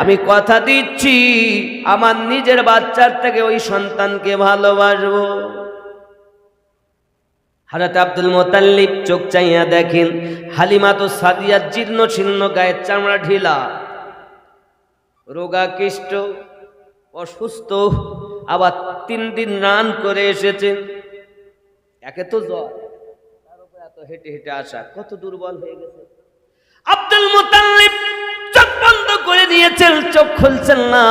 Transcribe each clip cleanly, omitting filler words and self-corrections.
আমি কথা দিচ্ছি আমার নিজের বাচ্চার থেকে ওই সন্তানকে ভালোবাসবো। হযরত আব্দুল মুত্তালিব চোখ চাইয়া দেখেন হালিমা তো সাদিয়ার জীর্ণ শীর্ণ, গায়ের চামড়া ঢিলা, রোগাকৃষ্ট, অসুস্থ, আবার 3 দিন রান করে এসেছেন। একে তো জ্বর, তার উপরে এত হেঁটে হেঁটে আসা, কত দুর্বল হয়ে গেছে। আব্দুল মুত্তালিব চোখ বন্ধ করে দিয়েছেন, চোখ খুলছেন না।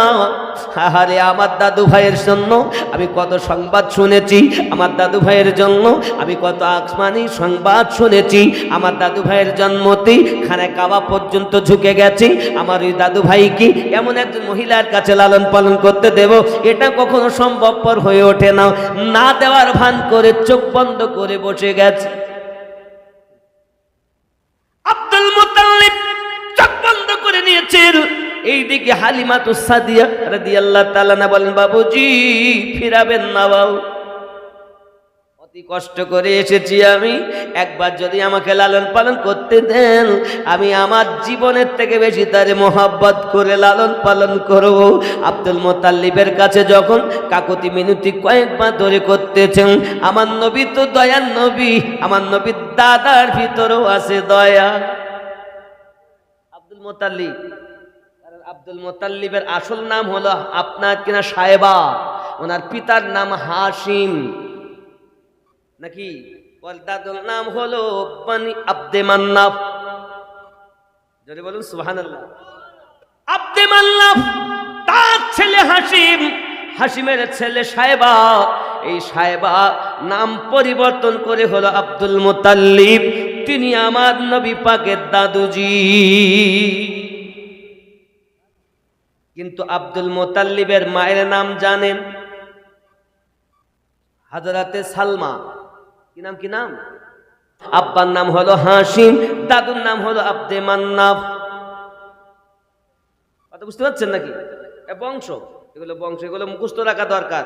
আহারে, আমার দাদু ভাইয়ের জন্য আমি কত সংবাদ শুনেছি, আমার দাদু ভাইয়ের জন্য আমি কত আসমানি সংবাদ শুনেছি। আমার দাদু ভাইয়ের জন্মতেই খানে কাবা পর্যন্ত ঝুঁকে গেছি। আমার ওই দাদু ভাইকে এমন একজন মহিলার কাছে লালন পালন করতে দেব, এটা কখনো সম্ভবপর হয়ে ওঠে না। না দেওয়ার ভান করে চোখ বন্ধ করে বসে গেছে। আব্দুল মুত্তালিব চোখ বন্ধ করে নিয়েছেন। এইদিকে হালিমাতু সাদিয়া রাদিয়াল্লাহু তাআলা না বলেন, বাবুজি ফিরাবেন না বাবু, অতি কষ্ট করে এসেছি আমি, একবার যদি আমাকে লালন পালন করতে দেন, আমি আমার জীবনের থেকে বেশি তারে মোহাব্বত করে লালন পালন করব। আব্দুল মুত্তালিবের কাছে যখন কাকুতি মিনতি কয়েকবার ধরে করতেছেন, আমার নবী তো দয়ার নবী, আমার নবীর দাদার ভিতরেও আছে দয়া। আব্দুল মুত্তালিব, কারণ আব্দুল মুত্তালিবের আসল নাম হলো আপনার কিনা সাহেবা, ওনার পিতার নাম হাশিম নাকি, ওর দাদুর নাম হলো বনি আব্দে মান্নাফ। যদি বলুন সুবহানাল্লাহ। আব্দে মান্নাফ তার ছেলে হাশিম, হাশিমের ছেলে সাহেবা, এই সাহেবা নাম পরিবর্তন করে হলো আব্দুল মুত্তালিব। তিনি আমার নবী পাকের দাদুজি। কিন্তু আব্দুল মুত্তালিবের মায়ের নাম জানেন? হযরতে সালমা। কি নাম, কি নাম? আব্বার নাম হলো হাশিম, দাদুর নাম হলো আব্দে মান্নাফ। কথা বুঝতে পারছেন নাকি? বংশ, এগুলো বংশ, এগুলো মুখস্থ রাখা দরকার।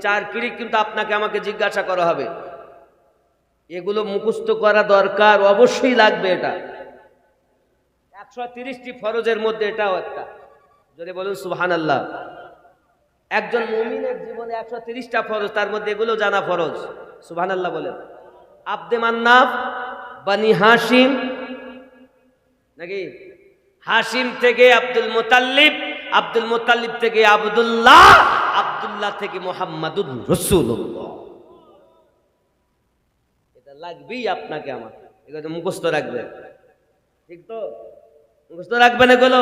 4 পিঁড়ি কিন্তু আপনাকে আমাকে জিজ্ঞাসা করা হবে, এগুলো মুখস্থ করা দরকার, অবশ্যই লাগবে। এটা 130টি ফরজের মধ্যে এটাও একটা। যদি বলুন সুবহানাল্লাহ। একজন মুমিনের জীবনে 130টা ফরজ, তার মধ্যে এগুলো জানা ফরজ। সুবহানাল্লাহ বলেন। আব্দে মান্নাফ, বনি হাশিম নাকি, হাশিম থেকে আব্দুল মুত্তালিব, আব্দুল মুত্তালিব থেকে আব্দুল্লাহ, আব্দুল্লাহ থেকে মুহাম্মাদুর রাসূলুল্লাহ। এটা লাগবেই আপনাকে আমাকে, এগুলো মুখস্থ রাখবেন। ঠিক তো? মুখস্থ রাখবেন এগুলো।